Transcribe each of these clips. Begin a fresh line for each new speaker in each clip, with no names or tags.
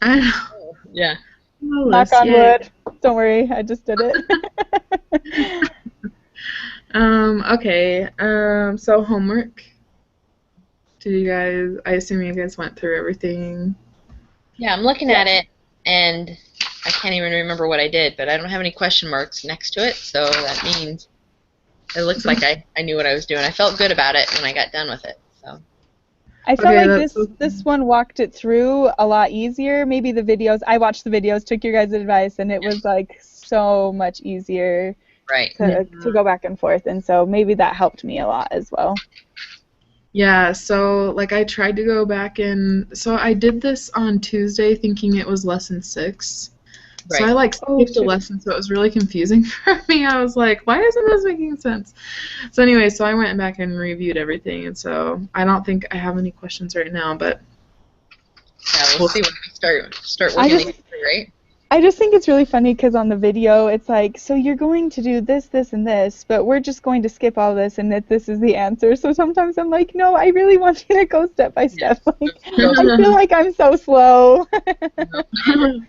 I know.
Yeah.
Flawless,
Knock on
yay.
wood. Don't worry, I just did it.
Okay. So homework. Did you guys? I assume you guys went through everything.
Yeah, I'm looking
Yeah.
at it, and I can't even remember what I did, but I don't have any question marks next to it, so that means it looks like I knew what I was doing. I felt good about it when I got done with it. So
I felt
Okay,
like
that's
this one walked it through a lot easier. Maybe the videos, I watched the videos, took your guys' advice, and it was like so much easier
right.
yeah.
to go back and forth, and so maybe that helped me a lot as well.
Yeah, so like I tried to go back and so I did this on Tuesday thinking it was lesson 6. So I
Right.
like
Oh,
skipped a
shoot.
lesson, so it was really confusing for me. I was like, why isn't this making sense? So anyway, so I went back and reviewed everything, and so I don't think I have any questions right now, but
Yeah, we'll
we'll
see when we start
I
working
just
together, right?
I just think it's really funny because on the video it's like, so you're going to do this, this, and this, but we're just going to skip all this and that this is the answer. So sometimes I'm like, no, I really want you to go step by
Yeah.
step. Like,
Go
I feel like I'm so slow.
see.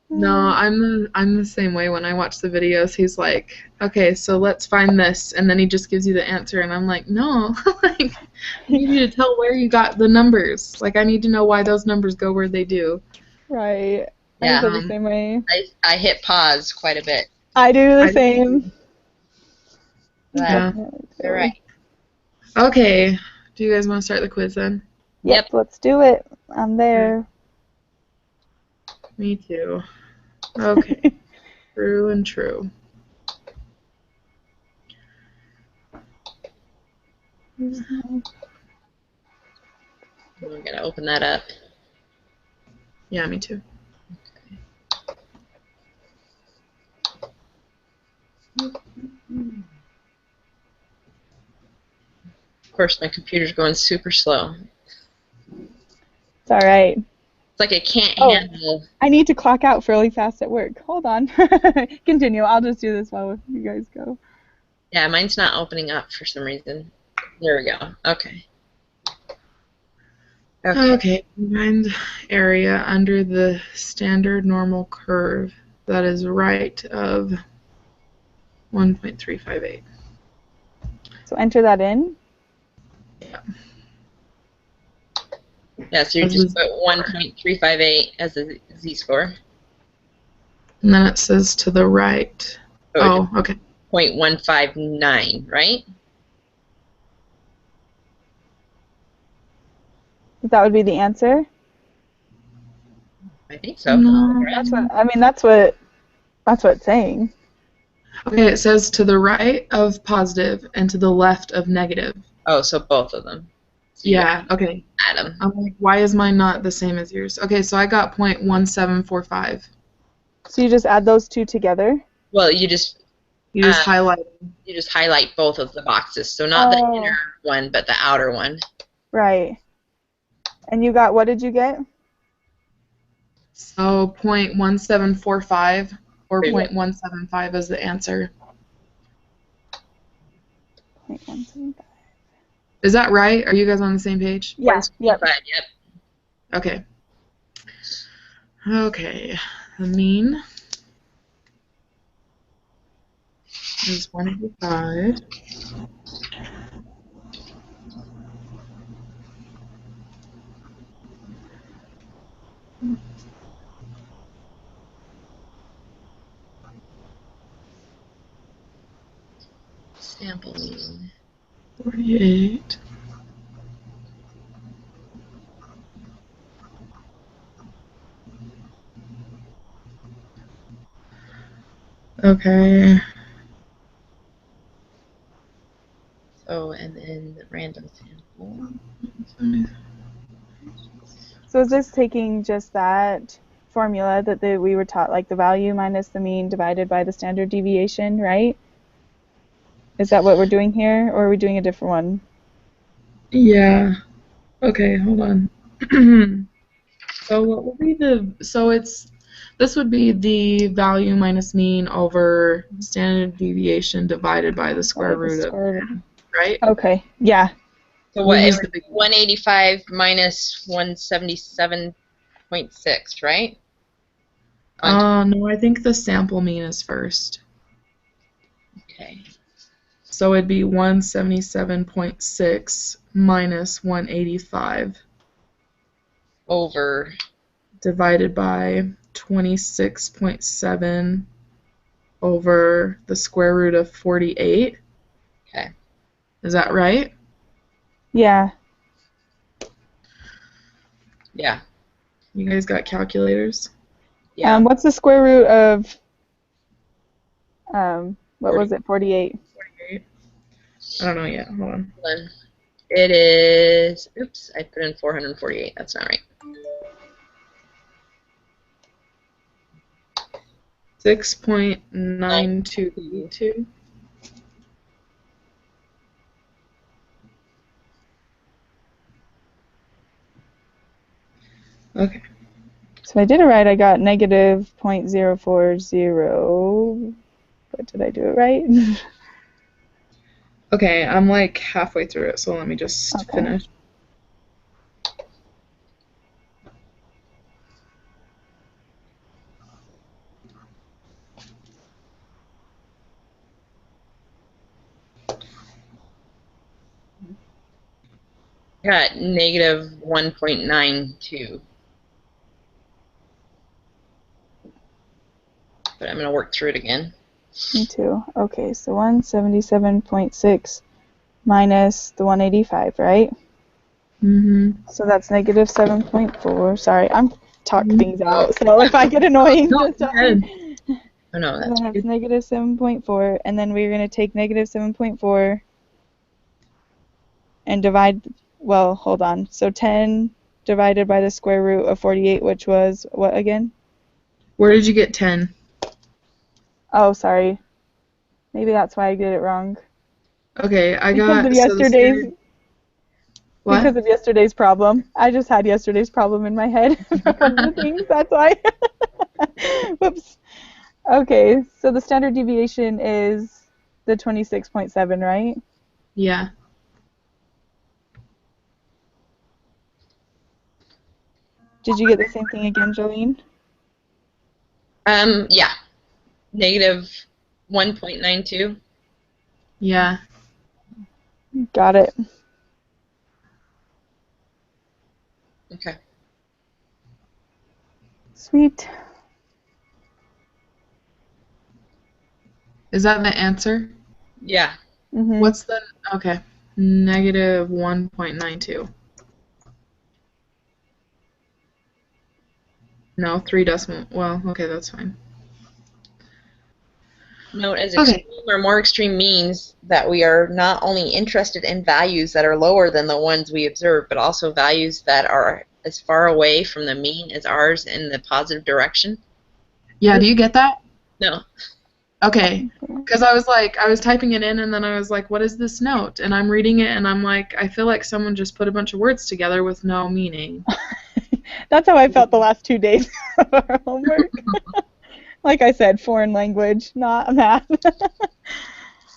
No, I'm the same way. When I watch the videos, he's like, "Okay, so let's find this," and then he just gives you the answer, and I'm like, "No, like, I need you to tell where you got the numbers. Like, I need to know why those numbers go where they do."
Right. I
Yeah.
feel the
Um,
same way.
I hit pause quite a bit.
I do the
I
same.
But
yeah.
Definitely
all right.
do.
Okay. Do you guys want to start the quiz then?
Yep,
Yep.
let's do it. I'm
Okay.
there.
Me too. Okay. True and true.
I'm gonna open that up.
Yeah, me too.
Of course, my computer's going super slow.
It's all right.
It's like it can't
Oh,
handle.
I need to clock out really fast at work. Hold on. Continue. I'll just do this while you guys go.
Yeah, mine's not opening up for some reason. There we go. Okay. Okay.
Okay. Find area under the standard normal curve that is right of 1.358.
So enter that in.
Yeah, so you
As
just
is-
put 1.358 as a z-score.
And then it says to the right.
So
Oh, okay.
0.159, right?
That would be the answer.
I think so.
No.
That's what I mean. That's what it's saying.
Okay, it says to the right of positive and to the left of negative.
Oh, so both of them. So you
Yeah, okay.
add them.
I'm like, why is mine not the same as yours? Okay, so I got 0.1745.
So you just add those two together.
Well,
You just
um,
highlight.
you just highlight both of the boxes. So not the inner one, but the outer one.
Right. And you got, what did you get?
So 0.1745 or
Yeah.
0.175 is the answer.
0.175.
Is that right? Are you guys on the same page?
Yeah. Yep.
175, yep.
Okay. Okay. The mean is 185.
Sample mean.
48. Okay.
So, and then the random sample.
So is this taking just that formula that we were taught, like the value minus the mean divided by the standard deviation, right? Is that what we're doing here, or are we doing a different one?
Yeah. Okay, hold on. So what would be this would be the value minus mean over standard deviation divided by the square root of, right?
Okay. Yeah.
So
We'll
what,
use the big
185 minus 177 0.6, right?
No, I think the sample mean is first.
Okay.
So it'd be 177.6 minus 185
Over.
divided by 26.7 over the square root of 48.
Okay.
Is that right?
Yeah.
Yeah.
You guys got calculators?
Yeah.
What's the square root of what
40.
was it? 48.
48. I don't know yet. Hold on.
Hold on. It is. Oops, I put in 448. That's not right.
6.9222. Okay.
So if I did it right, I got negative 0.040. But did I do it right?
Okay, I'm like halfway through it, so let me just
Okay.
finish.
Got negative 1.92. But I'm going to work through it again.
Me too. Okay, so 177.6 minus the 185, right?
Mm-hmm.
So that's negative 7.4. Sorry, I'm talking
Mhm.
things out, so if I get annoying,
No,
just
go
tell me.
ahead.
Oh, no,
And
that's
then
right.
it's negative 7.4, and then we're going to take negative 7.4 and divide, well, hold on. So 10 divided by the square root of 48, which was what again?
Where did you get 10?
Oh, sorry. Maybe that's why I did it wrong.
Okay, I
Because
got
of
so the
yesterday's
standard. What?
Because of yesterday's problem. I just had yesterday's problem in my head for one of the things, that's why. Whoops. Okay, so the standard deviation is the 26.7, right?
Yeah.
Did you get the same thing again, Jolene?
Yeah. Negative 1.92.
Yeah.
Got it.
Okay.
Sweet.
Is that the answer?
Yeah.
Mm-hmm.
What's the okay? Negative 1.92. No, 3 decimal. Well, okay, that's fine.
Note as
Okay.
extreme or more extreme means that we are not only interested in values that are lower than the ones we observe, but also values that are as far away from the mean as ours in the positive direction.
Yeah, do you get that?
No.
Okay. Because I was typing it in, and then I was like, what is this note? And I'm reading it, and I'm like, I feel like someone just put a bunch of words together with no meaning.
That's how I felt the last 2 days of our homework. Like I said, foreign language, not math.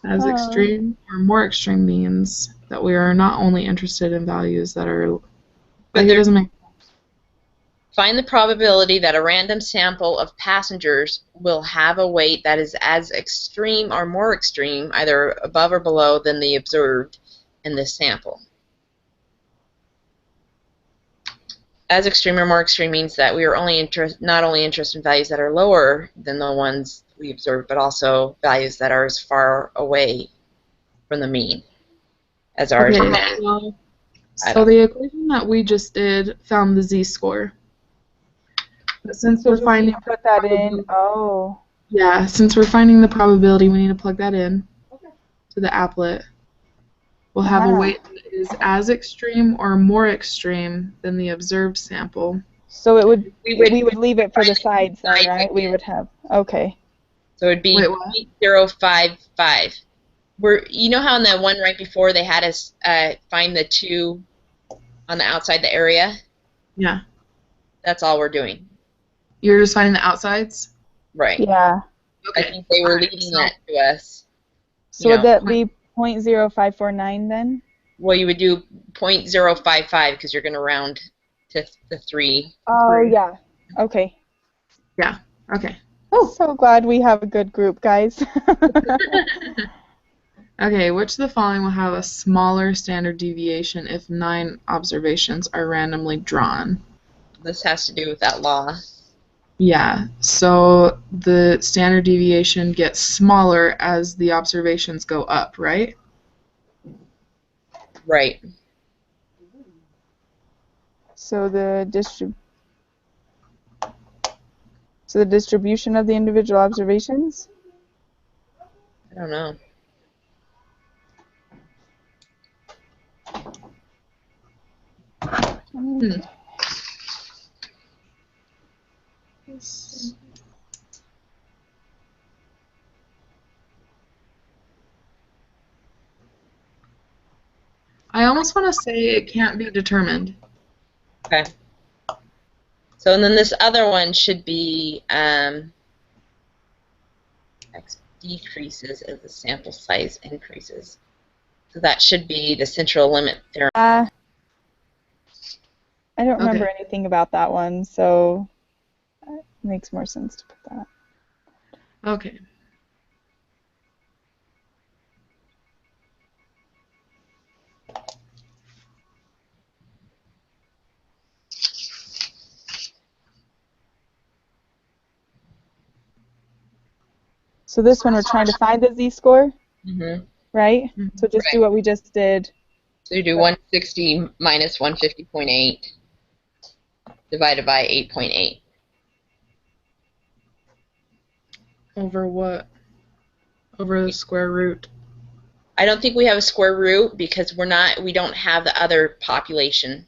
As extreme or more extreme means that we are not only interested in values that are. Like, it doesn't make.
Find the probability that a random sample of passengers will have a weight that is as extreme or more extreme, either above or below, than the observed in this sample. As extreme or more extreme means that we are not only interested in values that are lower than the ones we observe, but also values that are as far away from the mean as ours.
Okay. Well, so the equation that we just did found the z-score. But since
So
we're
do we
finding
put that in? Oh.
Yeah, since we're finding the probability, we need to plug that in to the applet. We'll have a weight that is as extreme or more extreme than the observed sample.
So it would
We
would leave it for the sides then,
sides
right? We would have okay.
So it would be
Wait, what?
0.055. You know how in the one right before they had us find the two on the outside the area?
Yeah.
That's all we're doing.
You're just finding the outsides?
Right.
Yeah.
I think they were leaving that to us.
So would that be 0.0549 then?
Well, you would do 0.055 because you're going to round to the 3.
Oh,
Three.
yeah. Okay.
Yeah. Okay.
So glad we have a good group, guys.
Okay, which of the following will have a smaller standard deviation if 9 observations are randomly drawn?
This has to do with that law.
Yeah, so the standard deviation gets smaller as the observations go up, right?
Right.
So the distribution of the individual observations?
I don't know.
Hmm. I almost want to say it can't be determined.
Okay. So and then this other one should be x decreases as the sample size increases. So that should be the central limit theorem.
I don't remember
Okay.
anything about that one, so it makes more sense to put that.
Okay.
So this one we're trying to find the z-score,
Mm-hmm.
right?
Mhm.
So just do
Right.
what we just did.
So you do 160 minus 150.8 divided by 8.8.
Over what? Over the square root.
I don't think we have a square root because we don't have the other population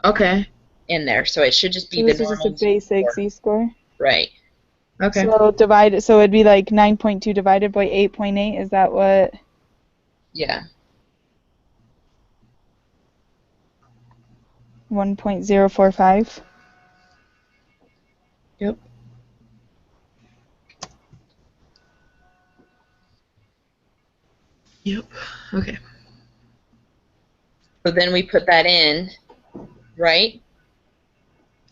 Okay.
in there. So it should just be
So
the
this is just a
normal
basic
z-score.
z-score.
Right.
Okay.
So it'd be like 9.2 divided by 8.8. Is that what?
Yeah.
1.045.
Yep. Yep. Okay.
So then we put that in, right?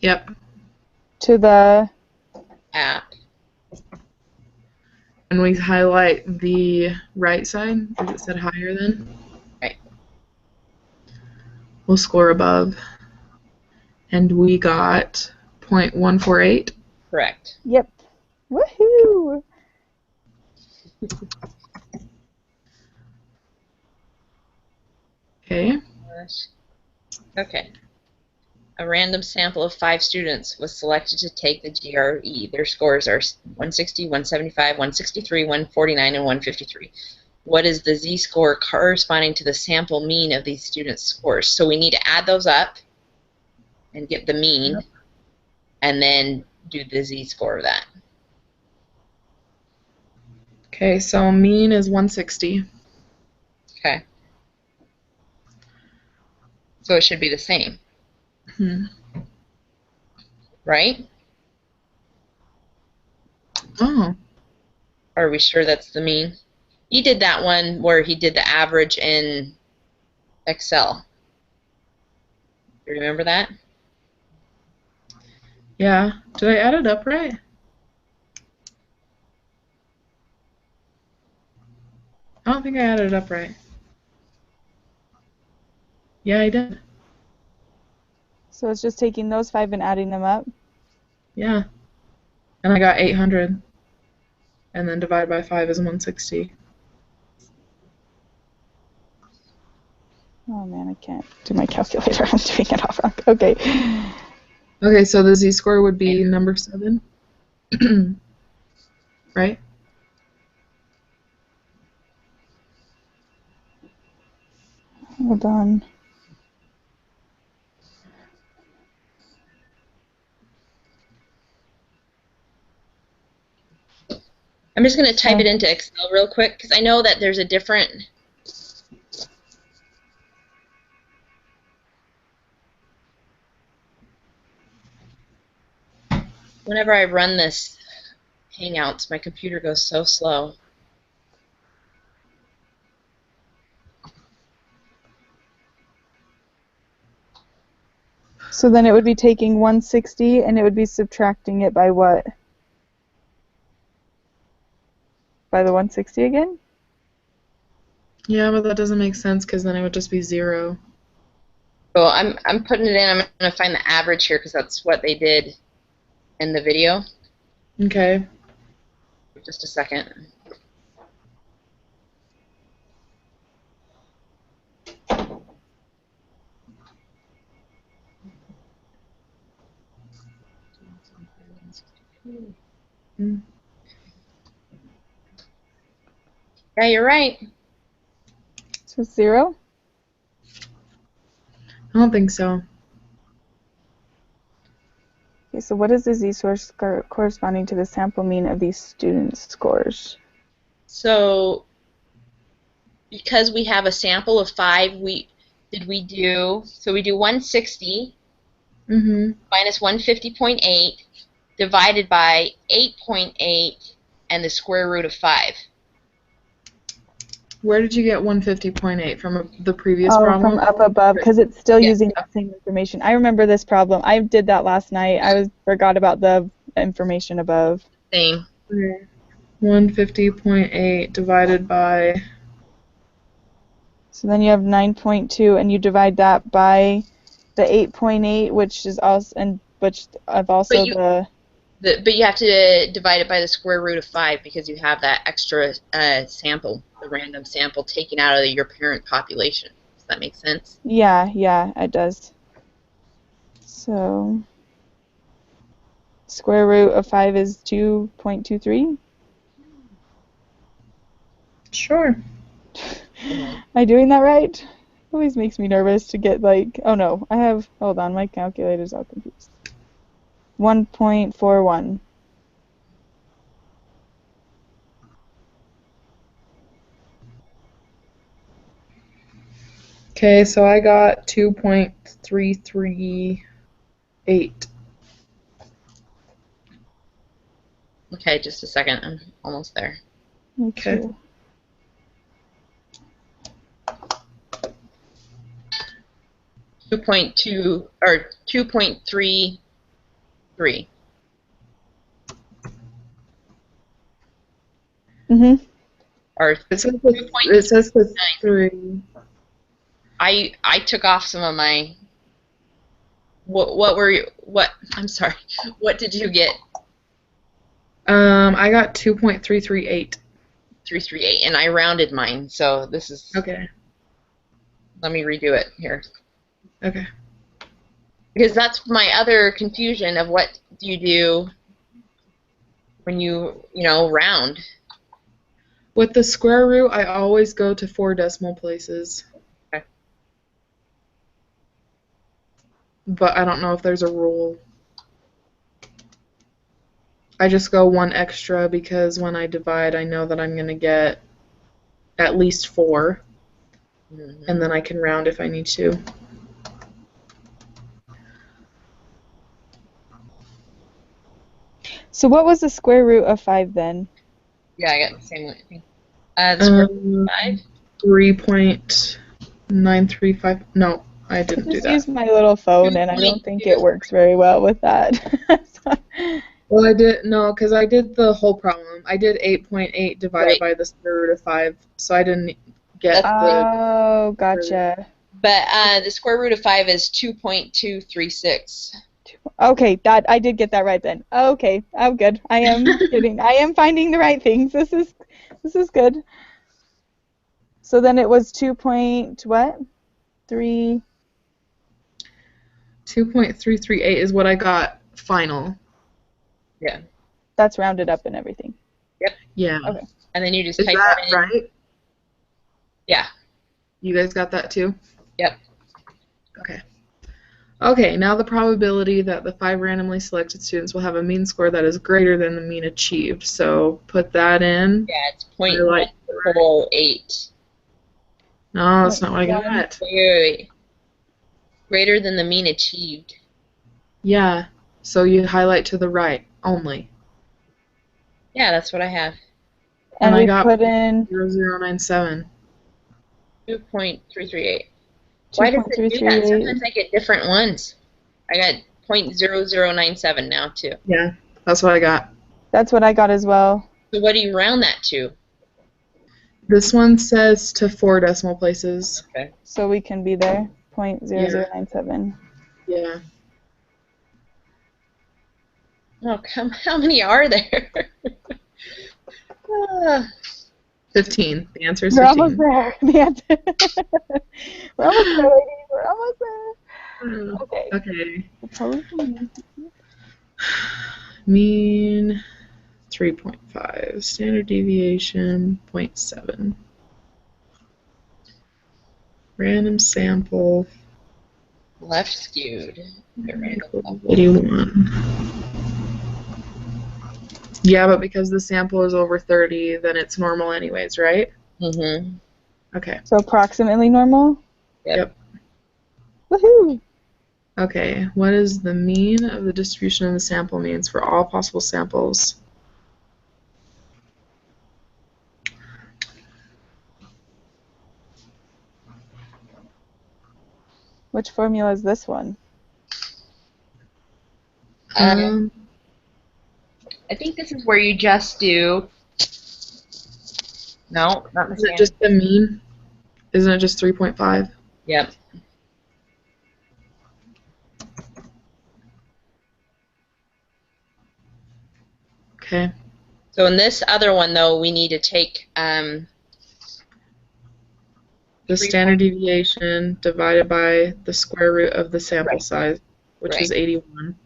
To
Yep.
the
App.
And we highlight the right side, because it said higher then.
Right.
We'll score above. And we got 0.148.
Correct.
Yep. Woohoo!
Okay.
Okay. A random sample of 5 students was selected to take the GRE. Their scores are 160, 175, 163, 149, and 153. What is the z-score corresponding to the sample mean of these students' scores? So we need to add those up and get the mean,
Yep.
and then do the z-score of that.
Okay, so mean is 160.
Okay. So it should be the same, right?
Oh.
Are we sure that's the mean? He did that one where he did the average in Excel. You remember that?
Yeah. Did I add it up right? I don't think I added it up right. Yeah, I did.
So it's just taking those 5 and adding them up.
Yeah. And I got 800. And then divided by 5 is 160.
Oh man, I can't do my calculator. I'm doing it off wrong. Okay.
Okay, so the z-score would be number 7. Right?
Hold on.
I'm just going to type it into Excel real quick because I know that there's a different. Whenever I run this Hangouts, my computer goes so slow.
So then it would be taking 160 and it would be subtracting it by what? By the 160 again?
Yeah, but that doesn't make sense because then it would just be 0.
So I'm putting it in. I'm going to find the average here because that's what they did in the video.
Okay.
Just a second.
Mm.
Yeah, you're right.
So 0?
I don't think so.
Okay, so what is the z-source corresponding to the sample mean of these students' scores?
So because we have a sample of 5, we do 160
Mm-hmm.
minus 150.8 divided by 8.8 and the square root of 5.
Where did you get 150.8 from the previous
Oh,
problem?
from up above, because it's still
Yeah.
using the same information. I remember this problem. I did that last night. Forgot about the information above.
Same.
Okay. 150.8 divided by...
So then you have 9.2, and you divide that by the 8.8, which is also, and which I've also
But you have to divide it by the square root of 5 because you have that extra sample, the random sample taken out of your parent population. Does that make sense?
yeah, it does. So square root of 5 is 2.23.
Sure.
Am I doing that right? Always makes me nervous to get like, oh no, hold on, my calculator's all confused. 1.41.
Okay, so I got 2.338.
Okay, just a second. I'm almost there.
Me
Okay.
too.
Two point two or 2.33.
Mhm.
Or
It says the 3.
I took off some of my. I'm sorry. What did you get?
I got 2.338.
338, and I rounded mine. So this is.
Okay.
Let me redo it here.
Okay.
Because that's my other confusion of what do you do when you round.
With the square root, I always go to 4 decimal places.
Okay.
But I don't know if there's a rule. I just go 1 extra because when I divide, I know that I'm going to get at least 4.
Mm-hmm.
And then I can round if I need to.
So what was the square root of 5 then?
Yeah, I got the same one. The square root of 5?
3.935. No, I didn't do
Just
that.
use my little phone, and I don't think it works very well with that.
Well, because I did the whole problem. I did 8.8 divided by the square root of 5, so I didn't get
Oh, gotcha.
But the square root of 5 is 2.236.
Okay, I did get that right then. Okay, I'm good. I am finding the right things. This is good. So then it was 2.3.
2.338 is what I got final.
Yeah.
That's rounded up and everything.
Yep.
Yeah.
Okay. And then you just
Is
type
that
that in.
right?
Yeah.
You guys got that too?
Yep.
Okay. Okay, now the probability that the 5 randomly selected students will have a mean score that is greater than the mean achieved. So put that in.
Yeah, it's 0.148.
No, that's not what I got.
Wait. Greater than the mean achieved.
Yeah, so you highlight to the right only.
Yeah, that's what I have.
And
I
we
got
put in
0097.
2.338. Why does it do that?
2.338.
Sometimes I get different ones. I got 0.0097 now too.
Yeah, that's what I got.
That's what I got as well.
So what do you round that to?
This one says to 4 decimal places.
Okay.
So we can be there. 0.0097.
Yeah.
Oh, how many are there?
15. The answer is
We're
15.
almost there. The answer. We're almost there, ladies. We're almost there. Okay.
Okay.
Proposed mean.
Mean 3.5. Standard deviation 0.7. Random sample
Left skewed.
equals 81. Yeah, but because the sample is over 30, then it's normal anyways, right?
Mm-hmm.
Okay.
So approximately normal?
Yep.
Woohoo!
Okay, what is the mean of the distribution of the sample means for all possible samples?
Which formula is this one?
I think this is where you just do. No, not the
Is it
standard.
just the mean? Isn't it just 3.5?
Yep.
Okay.
So in this other one, though, we need to take
The
3.
standard deviation divided by the square root of the sample
Right.
size, which
Right.
is 81.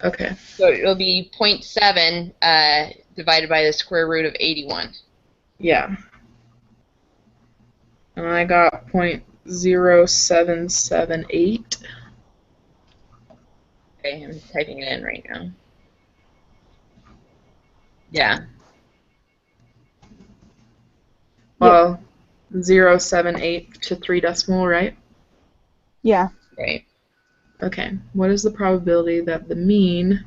Okay.
So it'll be 0.7 divided by the square root of 81.
Yeah. And I got 0.0778.
Okay, I'm typing it in right now. Yeah.
Well, 0.78 to 3 decimal, right?
Yeah.
Right.
Okay. What is the probability that the mean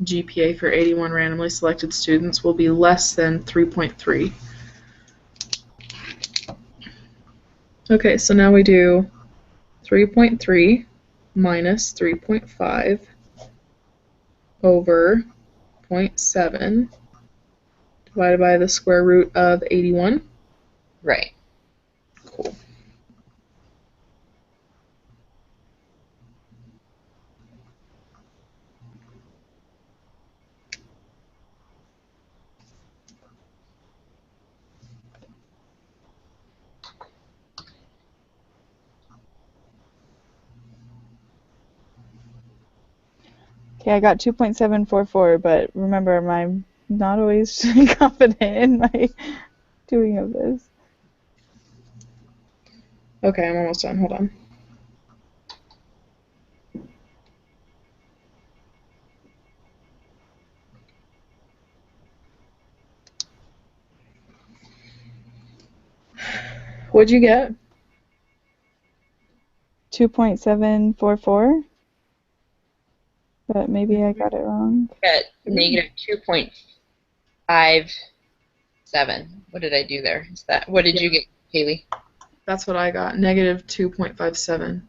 GPA for 81 randomly selected students will be less than 3.3? Okay, so now we do 3.3 minus 3.5 over 0.7 divided by the square root of 81.
Right.
Cool.
Okay, I got 2.744, but remember, I'm not always confident in my doing of this.
Okay, I'm almost done. Hold on. What'd you get?
2.744, but maybe I got it wrong.
Got negative 2.57. What did I do there? Is that what did you get, Haley?
That's what I got. Negative 2.57.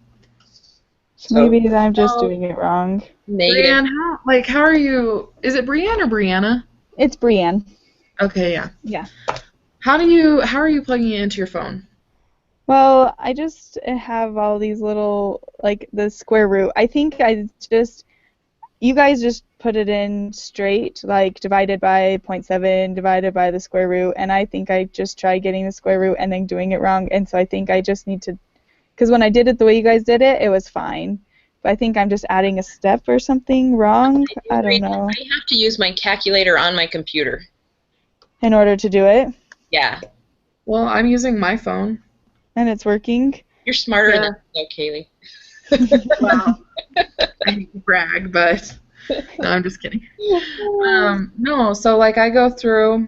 So maybe I'm just doing it wrong.
Negative.
Brianne, how are you? Is it Brianne or Brianna?
It's Brienne.
Okay, yeah.
Yeah.
How are you plugging it into your phone?
Well, I just have all these little, like, the square root. I think you guys just put it in straight, like divided by 0.7, divided by the square root, and I think I just tried getting the square root and then doing it wrong, and so I think I just need to, because when I did it the way you guys did it, it was fine. But I think I'm just adding a step or something wrong. I don't know.
I have to use my calculator on my computer.
In order to do it,
Yeah.
Well, I'm using my phone.
and it's working.
You're smarter
Yeah.
than me, Kaylee.
Well, I hate to brag, but no, I'm just kidding. No, so like I go through.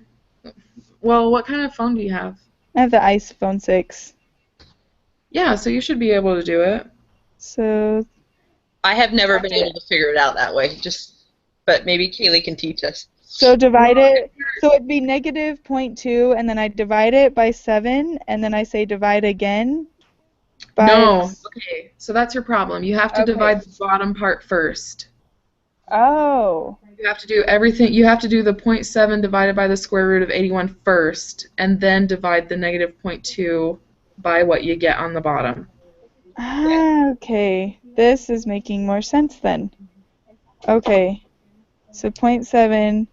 Well, what kind of phone do you have?
I have the iPhone 6.
Yeah, so you should be able to do it.
So
I have never been able to figure it out that way. But maybe Kaylee can teach us.
divide it. So it'd be negative 0.2, and then I divide it by 7, and then I say divide again.
No. Okay, so that's your problem. You have to
Okay.
divide the bottom part first.
Oh.
You have to do everything. You have to do the 0.7 divided by the square root of 81 first, and then divide the negative 0.2 by what you get on the bottom.
Ah, okay. This is making more sense then. Okay. So 0.7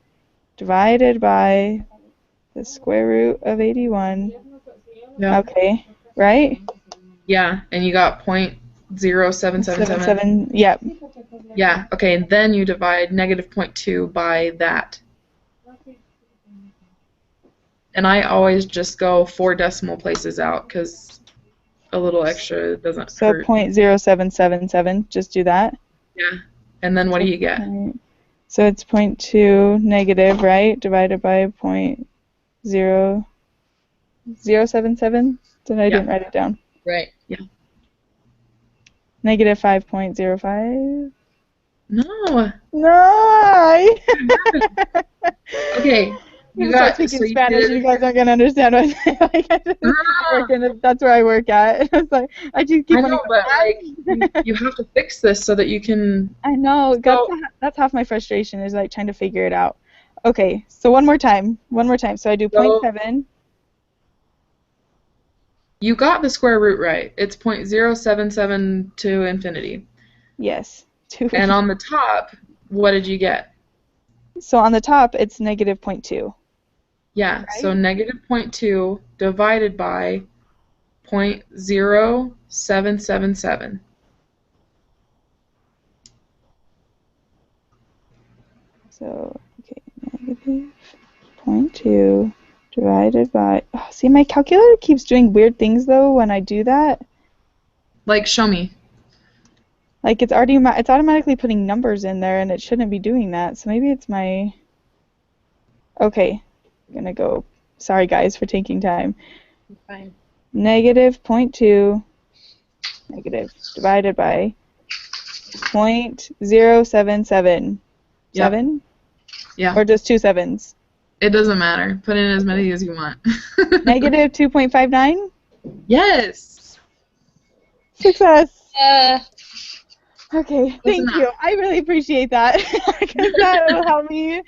divided by the square root of 81.
Yeah.
Okay. Right?
Yeah, and you got 0.0777.
7. Yep.
Yeah, okay, and then you divide negative 0.2 by that. And I always just go 4 decimal places out because a little extra doesn't
So
hurt.
0.0777. Just do that.
Yeah. And then what do you get?
So it's 0.2 negative, right? Divided by 0.0077. Then I didn't write it down.
Right.
Yeah.
Negative 5.05.
No.
No.
Okay.
You start speaking Spanish, and you guys aren't gonna understand what I'm saying. That's where I work at. It's like I just keep.
I know, but like you have to fix this so that you can.
I know. That's half my frustration is like trying to figure it out. Okay, so one more time. So I do 0.7.
You got the square root right. It's 0.077 to infinity.
Yes.
And on the top, what did you get?
So on the top, it's negative 0.2.
Yeah,
right?
So negative 0.2 divided by 0.0777.
So, okay, negative 0.2 divided by... Oh, see, my calculator keeps doing weird things, though, when I do that.
Like, show me.
Like, it's automatically putting numbers in there, and it shouldn't be doing that. So maybe it's my... Okay, I'm gonna go... Sorry, guys, for taking time.
Fine.
Negative 0.2 negative divided by 0.0777.
Yep.
7?
Yeah.
Or just 2 sevens?
It doesn't matter. Put in as many as you want.
Negative 2.59?
Yes.
Success. Okay, thank
enough.
you. I really appreciate that because that will help me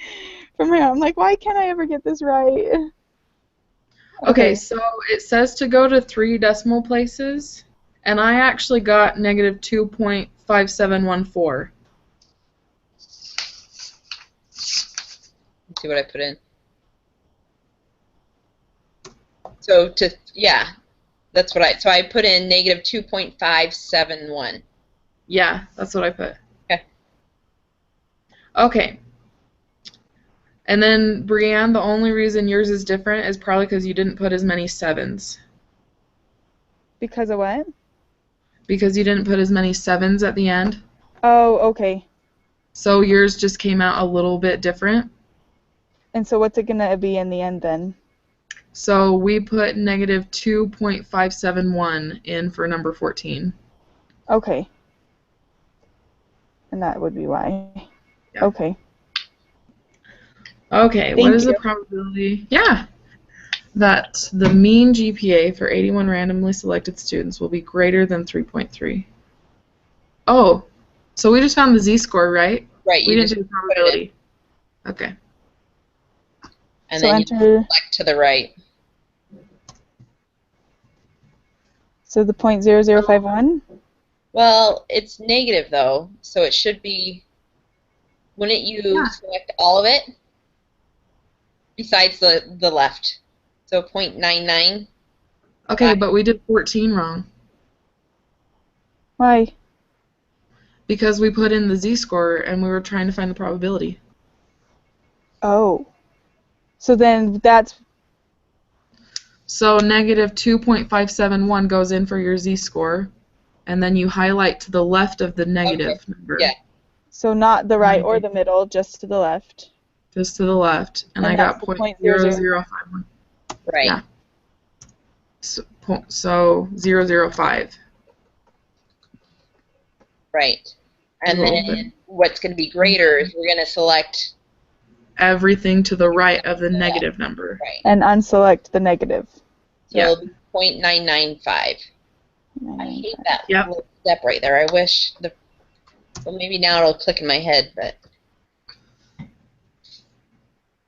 from here. I'm like, why can't I ever get this right?
Okay, so it says to go to 3 decimal places, and I actually got negative 2.5714.
Let's see what I put in. So that's what so I put in negative 2.571.
Yeah, that's what I put.
Okay.
Okay. And then, Brianne, the only reason yours is different is probably because you didn't put as many 7s.
Because of what?
Because you didn't put as many 7s at the end.
Oh, okay.
So yours just came out a little bit different.
And so what's it going to be in the end then?
So we put negative 2.571 in for number 14.
Okay. And that would be why.
Yeah.
Okay.
Okay, what is the probability? Yeah. That the mean GPA for 81 randomly selected students will be greater than 3.3. Oh, so we just found the z-score, right?
Right.
We didn't do the probability. Okay.
And
so
then you
enter,
select to the right.
So the 0.0051?
Well, it's negative though, so it should be. Wouldn't you select all of it? Besides the left. So 0.99.
Okay, but we did 14 wrong.
Why?
Because we put in the z-score and we were trying to find the probability.
Oh. So then that's...
So negative 2.571 goes in for your z-score, and then you highlight to the left of the negative number.
Yeah.
So not the right or the middle, just to the left.
Just to the left. And I got 0.0051.
Right.
Yeah. So 005.
Right. And then what's going to be greater is we're going to select
everything to the right of the negative number.
Right.
And unselect the negative.
So it'll be 0.995. I hate that
Yep.
little step right there. I wish well, maybe now it'll click in my head, but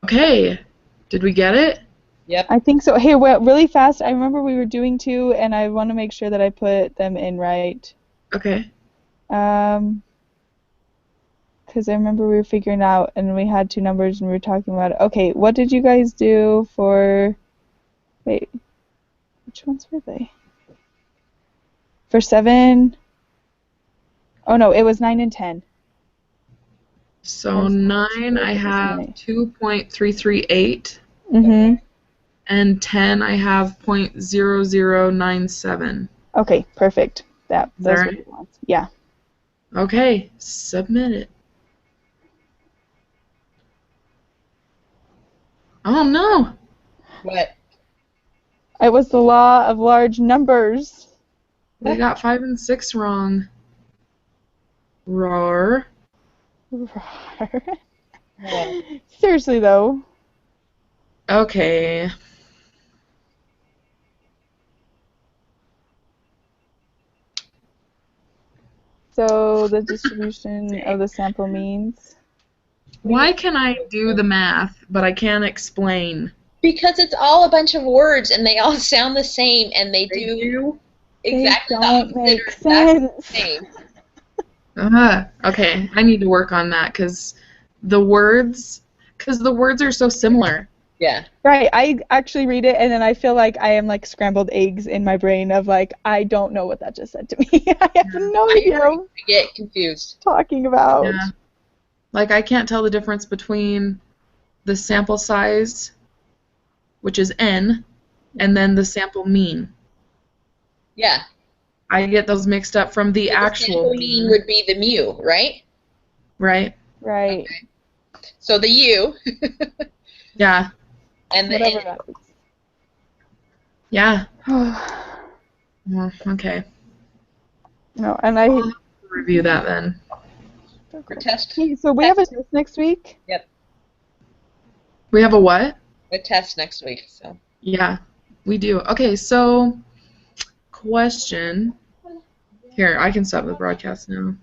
Okay. Did we get it?
yep.
I think so. Hey, well, really fast. I remember we were doing 2, and I want to make sure that I put them in right.
Okay.
Because I remember we were figuring out, and we had 2 numbers, and we were talking about it. Okay, what did you guys do for? Wait, which ones were they? For 7. Oh no, it was 9 and 10.
So
That's
9, I have 2.338,
Mhm.
and 10, I have 0.0097.
Okay, perfect. Those were
right?
the ones. Yeah.
Okay, submit it. Oh no!
What?
It was the law of large numbers.
We got 5 and 6 wrong. Roar.
Seriously though.
Okay.
So the distribution of the sample means.
Why can I do the math, but I can't explain?
Because it's all a bunch of words and they all sound the same and they do exactly
They
the
don't
opposite
make
or exactly the
sense.
same.
Okay, I need to work on that because the words are so similar.
Yeah.
Right, I actually read it and then I feel like I am like scrambled eggs in my brain of like, I don't know what that just said to me. I have no idea what
I get confused.
I'm talking about.
Yeah. Like I can't tell the difference between the sample size, which is n, and then the sample mean.
Yeah.
I get those mixed up from the
So
actual
the sample mean
mean,
would be the mu, right?
right?
Right.
Okay. So the u
Yeah.
and the
Whatever
n.
that is.
Yeah.
No,
Well, okay.
and I.
I'll review that then.
For test.
Hey, so we have a test next week.
Yep.
We have a what?
A test next week. So.
Yeah, we do. Okay, so question. Here, I can stop the broadcast now.